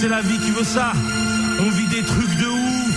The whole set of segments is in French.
c'est la vie qui veut ça. On vit des trucs de ouf,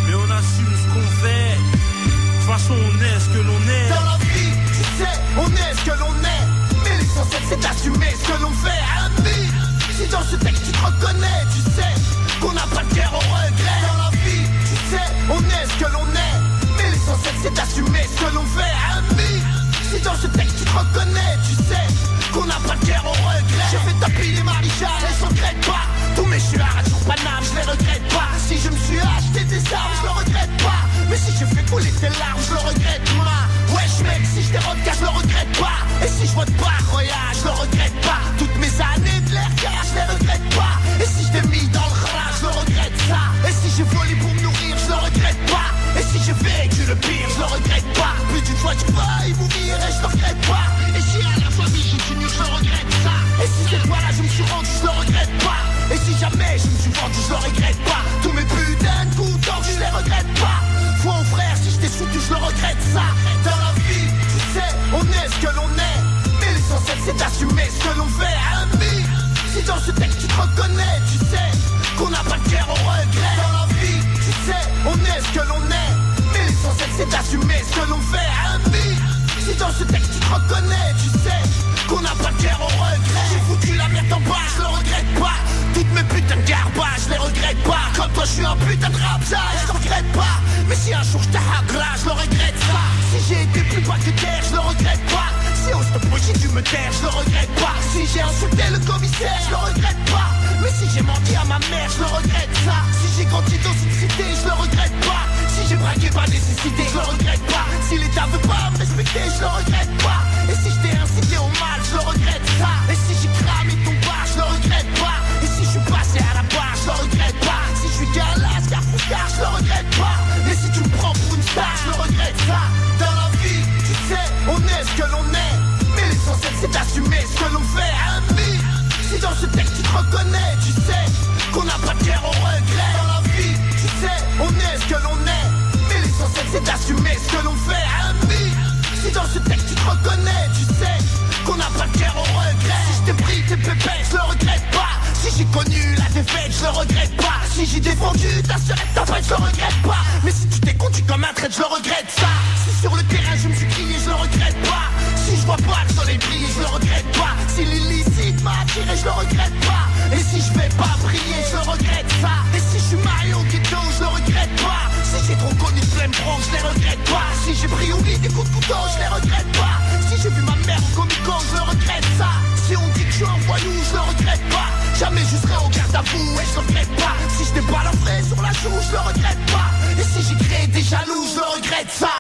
mais on assume ce qu'on fait. De toute façon, on est ce que l'on est. Dans la vie, tu sais, on est ce que l'on est. Mais l'essentiel, c'est d'assumer ce que l'on fait. Ami, si dans ce texte tu te reconnais, tu sais qu'on n'a pas de guerre au regret. Dans la vie, tu sais, on est ce que l'on est. Mais l'essentiel, c'est d'assumer ce que l'on fait. Ami, si dans ce texte tu te reconnais, tu sais qu'on n'a pas de guerre au regret. J'ai fait tapis les maréchals, elles s'en regrettent pas. Tous mes chuards sur Paname, je les regrette pas. Si je me suis acheté des armes, je le regrette pas. Mais si je fais couler tes larmes, je le regrette pas. Wesh mec, si je dérobe car je le regrette pas. Et si je vote pas, regarde, je le regrette pas. Toutes mes années de l'air car je les regrette pas. Et si je t'ai mis dans le rat, je le regrette ça. Et si j'ai volé pour me nourrir, je le regrette pas. Et si j'ai vécu le pire, je le regrette pas. Plus d'une fois tu vas y mourir et je le regrette pas. Et si à la famille j'ai tenu, je le regrette ça. Et si cette fois là je me suis rendu, je le regrette pas. Et si jamais je me suis vendu, je le regrette pas. Tous mes putains de coups d'or, je les regrette pas. Foi au frère, si je t'ai soutenu, je le regrette ça. Dans la vie, tu sais, on est ce que l'on est. Mais l'essentiel c'est d'assumer ce que l'on fait. Ami, si dans ce texte tu te reconnais, tu sais qu'on n'a pas de guerre au regret. Dans la vie, tu sais, on est ce que l'on est. Mais l'essentiel c'est d'assumer ce que l'on fait. Ami, si dans ce texte tu te reconnais, tu sais qu'on n'a pas de guerre au regret. J'ai foutu la merde en bas, je le regrette pas. Toutes mes putains de garbages, je les regrette pas. Comme toi je suis un putain de rapsage, je le regrette pas. Mais si un jour je t'agra, je le regrette ça. Si j'ai été plus bas que terre, je le regrette pas. Si on se j'ai dû me taire, je le regrette pas. Si j'ai insulté le commissaire, je le regrette pas. Mais si j'ai menti à ma mère, je le regrette ça. Si j'ai grandi dans une cité, je le regrette pas. Si j'ai braqué ma nécessité, je le regrette pas. Si l'État veut pas me respecter, je le regrette pas. Et si je t'ai incité au mal, je le regrette ça. Et si j'ai cramé ton bar, je le regrette pas. Et si je suis passé à la barre, je le regrette pas. Si je suis galas, car foucard, je le regrette pas. Et si tu me prends pour une star, je le regrette ça. Dans la vie, tu sais, on est ce que l'on est. Mais l'essentiel c'est d'assumer ce que l'on fait. Ami, si dans ce texte tu te reconnais, tu sais qu'on n'a pas de guerre au regret. Dans la vie, tu sais, on est ce que l'on est. Mais l'essentiel c'est d'assumer ce que l'on fait. Ami, si dans ce texte tu te reconnais, tu sais qu'on n'a pas de guerre au regret. Si je t'ai pris tes pépés, je le regrette pas. Si j'ai connu la défaite, je le regrette pas. Si j'ai défendu ta sœur et ta fête, je le regrette pas. Mais si tu t'es conduit comme un traître, je le regrette ça. Si sur le terrain je me suis crié, je le regrette pas. Si je vois pas le soleil briller, je le regrette pas. Si l'illicite m'a attiré, je le regrette pas. Et si je vais pas briller, je le regrette ça. Et si je suis marié au ghetto, je le regrette pas. Si j'ai trop connu de pleine bronze, je les regrette pas. Si j'ai pris au lit des coups de couteau, je les regrette pas. Si j'ai vu ma mère au comico, je le regrette ça. Si on dit que je suis un voyou, je le regrette pas. Jamais je serai au garde à vous et je le regrette pas. Si je t'ai balancerai sur la joue, je le regrette pas. Et si j'ai créé des jaloux, je le regrette ça.